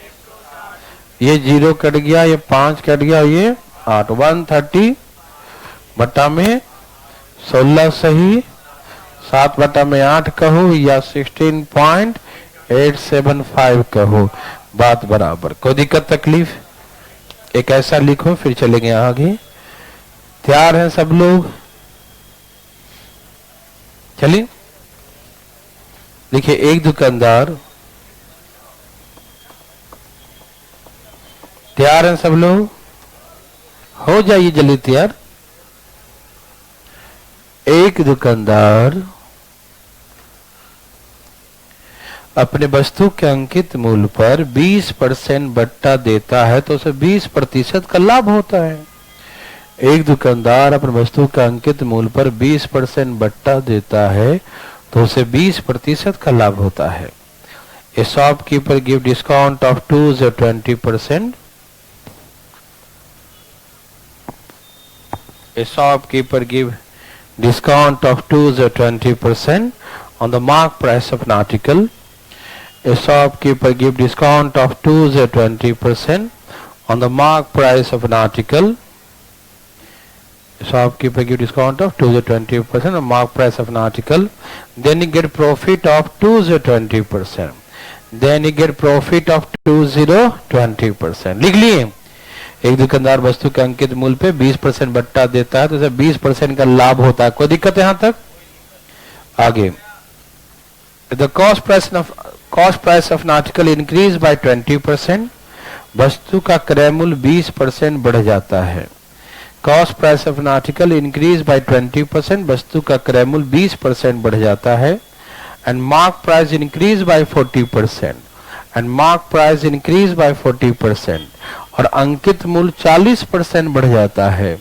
ये 0 कट गया, ये 5 कट गया, ये 8, 130 बटा में 16 सही, 7 बटा में 8 कहो या 16.875 कहो, बात बराबर। कोई दिक्कत तकलीफ? एक ऐसा लिखो, फिर चलेंगे आगे। तैयार हैं सब लोग? चलिए देखिए, एक दुकानदार, तैयार हैं सब लोग? हो जाइए जल्दी तैयार। एक दुकानदार अपने वस्तु के अंकित मूल्य पर 20% बट्टा देता है तो उसे 20% का लाभ होता है। एक दुकानदार अपने वस्तु के अंकित मूल्य पर 20% बट्टा देता है तो उसे 20% का लाभ होता है। A shopkeeper give discount of 2 or 20%. A shopkeeper give discount of 2 or 20% on the mark price of an article. A shopkeeper give discount of 2 or 20% on the mark price of an article. A shopkeeper give discount of 2 or 20% on the mark price of an article. Then he get profit of 2 or 20%. Then he get profit of 20%. लिख लिए? एक दुकानदार वस्तु के अंकित मूल्य पे 20% बट्टा देता है तो उसे 20% का लाभ होता है। कोई दिक्कत यहां तक? आगे, the cost price of an article increase by 20%, वस्तु का क्रय मूल्य 20% बढ़ जाता है। cost price of an article increase by 20%, वस्तु का क्रय मूल्य 20% बढ़ जाता है। and mark price increase by 40%, and mark price increase by 40%, और अंकित मूल्य 40% बढ़ जाता है।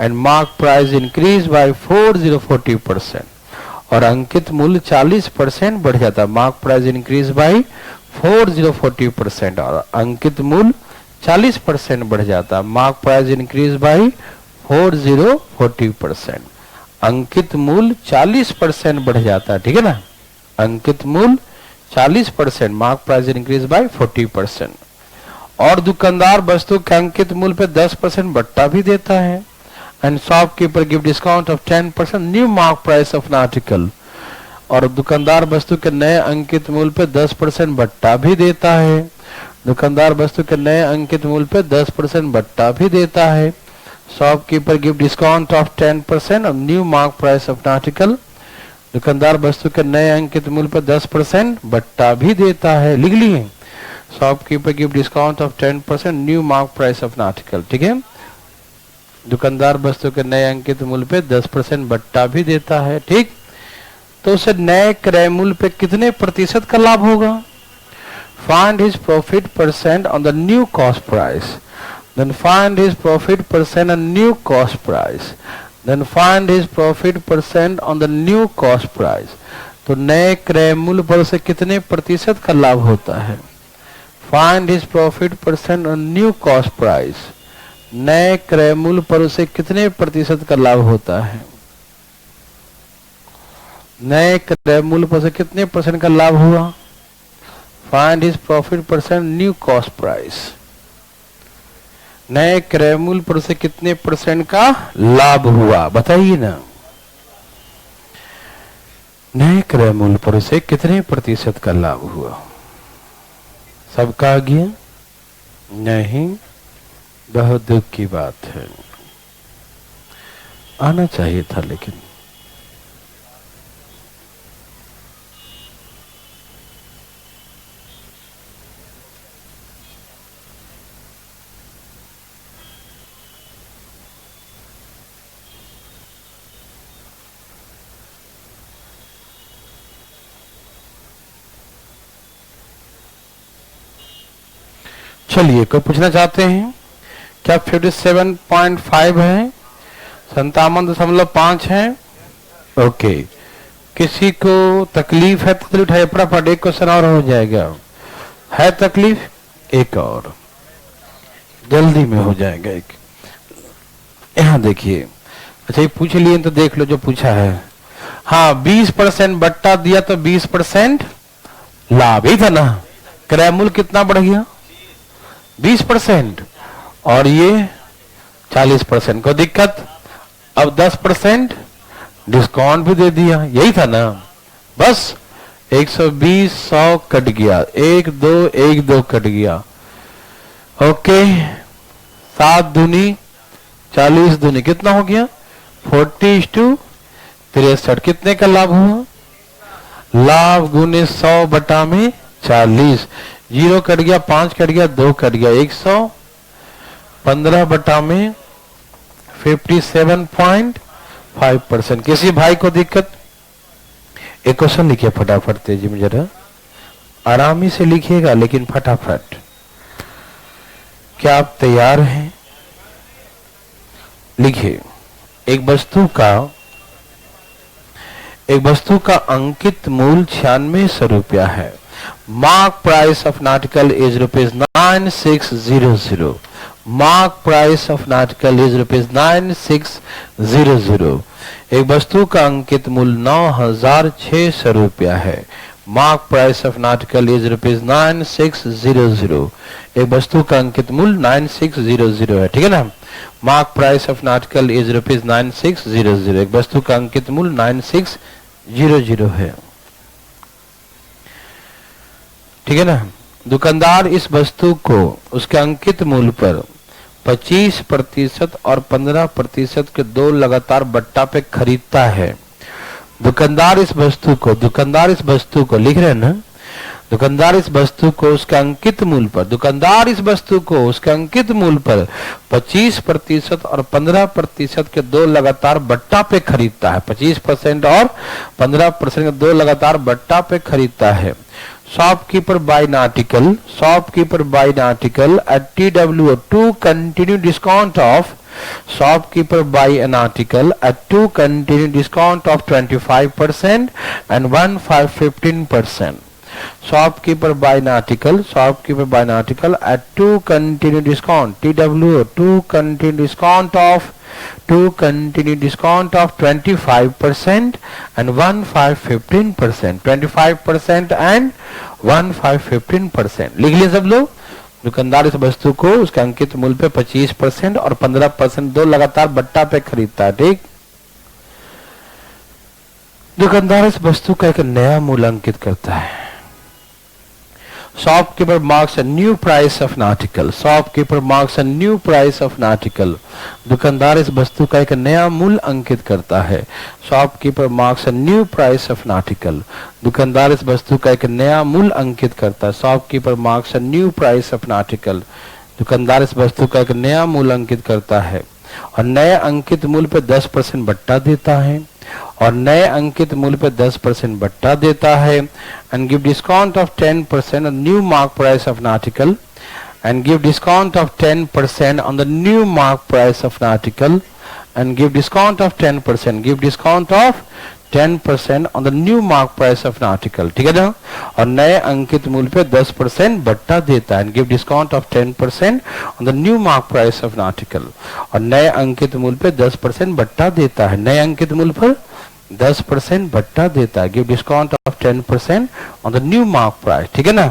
and mark price increase by 40%, और अंकित मूल्य 40% बढ़ जाता है। mark price increase by 40% और अंकित मूल्य 40% बढ़ जाता है। mark price increase by 40%, अंकित मूल्य 40% बढ़ जाता है, ठीक है ना? अंकित मूल्य 40%, मार्क प्राइस इंक्रीज बाय 40%। और दुकानदार वस्तु के अंकित मूल्य पे 10% बट्टा भी देता है। And shopkeeper give discount of 10% new mark price of an article, और दुकानदार वस्तु के नए अंकित मूल्य पे 10% बट्टा भी देता है। दुकानदार वस्तु के नए अंकित मूल्य पे 10% बट्टा भी देता है। Shopkeeper give discount of 10% on new mark price of an article, दुकानदार वस्तु के नए अंकित मूल्य पर 10% बट्टा भी देता है। लिख लिए? Shopkeeper give discount of 10% new mark price of an article, ठीक है? दुकानदार वस्तु के नए अंकित मूल्य पे 10% बट्टा भी देता है, ठीक? तो उसे नए क्रय मूल्य पे कितने प्रतिशत का लाभ होगा? Find his profit percent on the new cost price, then find his profit percent on new cost price, then find his profit percent on the new cost price. तो नए क्रय मूल्य पर उसे कितने प्रतिशत का लाभ होता है? Find his profit percent on new cost price. नए क्रय मूल्य पर उसे कितने प्रतिशत का लाभ होता है? नए क्रय मूल्य पर उसे कितने परसेंट का लाभ हुआ? Find his profit percent new cost price. नए क्रय मूल्य पर उसे कितने परसेंट का लाभ हुआ, बताइए ना। नए क्रय मूल्य पर उसे कितने प्रतिशत का लाभ हुआ? सबका आ गया? नहीं, बहुत दुख की बात है, आना चाहिए था लेकिन। चलिए, कोई पूछना चाहते हैं क्या 57.5 है, 57.5 है? ओके, किसी को तकलीफ है तो उठाइए फटाफट, एक क्वेश्चन और हो जाएगा। है तकलीफ? एक और जल्दी में हो जाएगा एक। यहां देखिए, अच्छा ये पूछ लिए तो देख लो जो पूछा है। हाँ, 20% बट्टा दिया तो 20% लाभ ही था ना। क्रय मूल्य कितना बढ़ गया? 20%, और ये 40%। को दिक्कत? अब 10% डिस्काउंट भी दे दिया, यही था ना। बस 120 100 कट गया, 1 2 कट गया। ओके, 7 दूनी 40 दूनी कितना हो गया? 40:63। कितने का लाभ हुआ? लाभ गुने 100 बटा में 40। 0 कट गया, 5 कट गया, 2 कट गया, 115 बटा में 57.5%। किसी भाई को दिक्कत? एक क्वेश्चन लिखिए फटाफट, तेजी में जरा, आरामी से लिखिएगा लेकिन फटाफट। क्या आप तैयार हैं? लिखिए, एक वस्तु का अंकित मूल्य 9600 रुपया है। Mark price of article is ₹9600। Mark price of article is ₹9600। एक वस्तु का अंकित मूल्य 9600 रुपया है। Mark price of article is ₹9600। एक वस्तु का अंकित मूल्य 9600 है, ठीक है ना। Mark price of article is ₹9600। एक वस्तु का अंकित मूल्य 9600 है, ठीक है ना। दुकानदार इस वस्तु को उसके अंकित मूल्य पर 25% और 15% के 2 लगातार बट्टा पे खरीदता है। दुकानदार इस वस्तु को लिख रहे हैं ना, दुकानदार इस वस्तु को उसके अंकित मूल्य पर 25% और 15% के 2 लगातार बट्टा पे खरीदता है। 25% और 15% के 2 लगातार बट्टा पे खरीदता है। Shopkeeper buy an article at TWO to continue discount of 25% and 15% Shopkeeper buy an article at 2 continue discount TWO to continue discount of 25% and 15% 25% and 15%। लिख लिए सब लोग। दुकानदार इस वस्तु को उसके अंकित मूल्य पे 25% और 15% 2 लगातार बट्टा पे खरीदता है, ठीक। दुकानदार इस वस्तु का एक नया मूल्य अंकित करता है। Shopkeeper marks a new price of an article. दुकानदार इस वस्तु का एक नया मूल्य अंकित करता है। Shopkeeper marks a new price of an article. दुकानदार इस वस्तु का एक नया मूल्य अंकित करता है। Shopkeeper marks a new price of an article. दुकानदार इस वस्तु का एक नया मूल्य अंकित करता है और नए अंकित मूल्य पे 10% बट्टा देता है and give discount of 10% on new mark price of an article and give discount of 10% on the new mark price of an article and give discount of 10% on the new mark price of an article, ठीक है ना। और नए अंकित मूल्य पे 10% बट्टा देता है and give discount of 10% on the new mark price of an article। और नए अंकित मूल्य पे 10% बट्टा देता है, नए अंकित मूल्य पर 10% बट्टा देता है, give discount of 10% on the new mark price, ठीक है ना।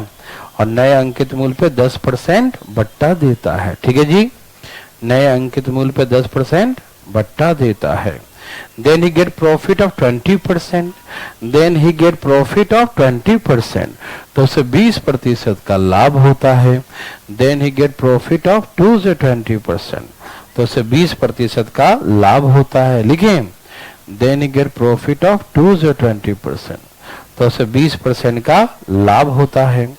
और नए अंकित मूल्य पे 10% बट्टा देता है, ठीक है जी। नए अंकित मूल्य पे 10% बट्टा देता है। Then he get profit of 20%, then he get profit of 20%, तो उसे 20% का लाभ होता है। Then he get profit of 2 से 20%, तो उसे 20% का लाभ होता है। लिखें, then he get profit of 2 से 20%, तो उसे 20% का लाभ होता है।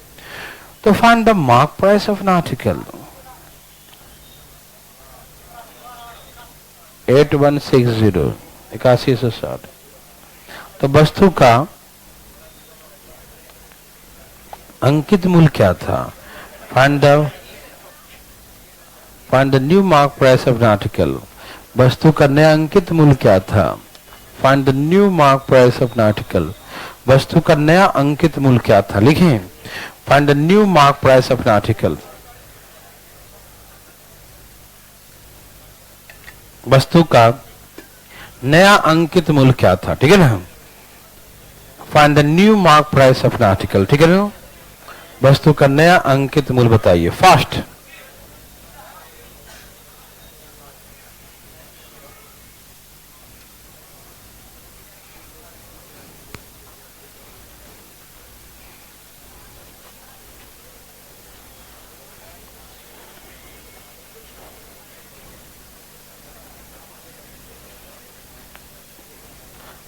तो find the mark price of an article. 8160 8160। तो वस्तु का अंकित मूल्य क्या था? Find the new mark price of an article. वस्तु का नया अंकित मूल्य क्या था? Find the new mark price of an article. वस्तु का नया अंकित मूल्य क्या था? लिखें, find the new mark price of an article. वस्तु का नया अंकित मूल्य क्या था? ठीक है ना। Find the new mark price of an article. ठीक है ना। वस्तु का नया अंकित मूल्य बताइए फास्ट।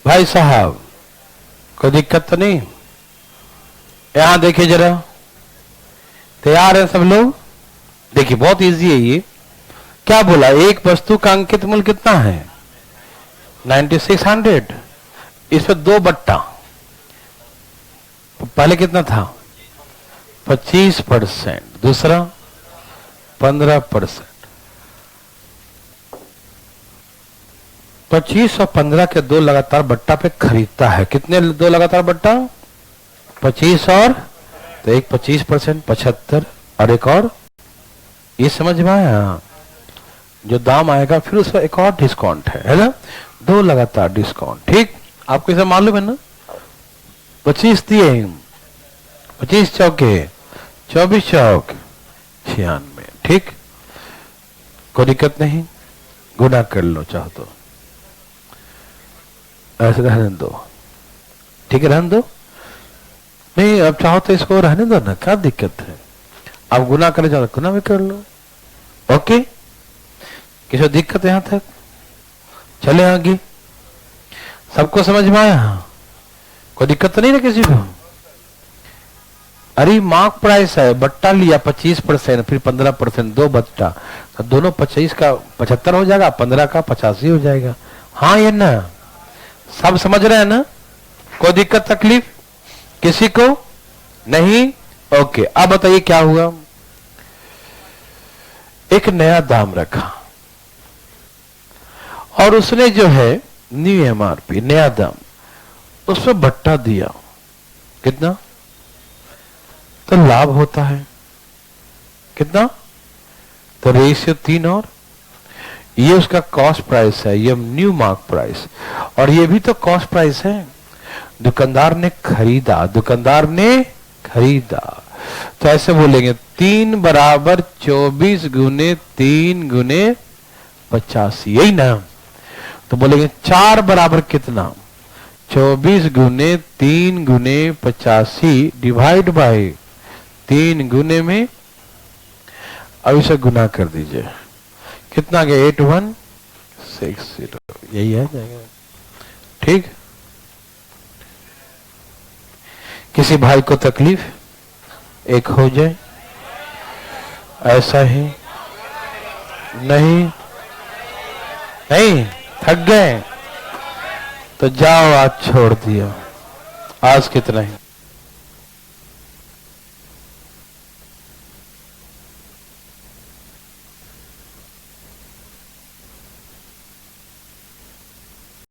भाई साहब कोई दिक्कत तो नहीं? यहां देखिए जरा, तैयार है सब लोग? देखिए बहुत इजी है ये। क्या बोला? एक वस्तु का अंकित मूल्य कितना है? 9600। इस पर 2 बट्टा, पहले कितना था? 25%, दूसरा 15%। 25 और 15 के 2 लगातार बट्टा पे खरीदता है। कितने 2 लगातार बट्टा? 25 और, तो एक 25%, 75, और एक और, ये समझ में आया? जो दाम आएगा फिर उसका एक और डिस्काउंट है ना? 2 लगातार डिस्काउंट। ठीक, आपको इसे मालूम है ना? 25 दिए, 25 चौके 24 चौक 96। ठीक, कोई दिक्कत नहीं, गुना कर लो चाहो तो, ऐसे रहने दो। ठीक है, रहने दो। नहीं अब चाहो तो इसको रहने दो ना, क्या दिक्कत है? आप गुना करने जाओ, गुना भी कर लो। ओके, किसी दिक्कत यहां तक? चले आगे। सबको समझ में आया? कोई दिक्कत तो नहीं ना किसी को? अरे मार्क प्राइस है, बट्टा लिया 25%, फिर 15%, 2 बट्टा, तो दोनों 25 का 75 हो जाएगा, 15 का 85 हो जाएगा। हाँ ये ना, सब समझ रहे हैं ना? कोई दिक्कत तकलीफ किसी को नहीं? ओके, अब बताइए क्या हुआ। एक नया दाम रखा और उसने जो है न्यू एमआरपी, नया दाम, उस पर बट्टा दिया। कितना? तो लाभ होता है कितना? तो रेशियो 3, और ये उसका कॉस्ट प्राइस है, ये न्यू मार्क प्राइस, और ये भी तो कॉस्ट प्राइस है। दुकानदार ने खरीदा, दुकानदार ने खरीदा, तो ऐसे बोलेंगे 3 बराबर 24 गुने 3 गुने 85, यही ना? तो बोलेंगे 4 बराबर कितना? 24 गुने 3 गुने 85 डिवाइड बाय 3 गुने में, अब इसे गुना कर दीजिए, कितना आ गया? 8160, यही है जाएगा। ठीक, किसी भाई को तकलीफ एक हो जाए, ऐसा ही नहीं? नहीं थक गए तो जाओ, आज छोड़ दिया, आज कितना ही।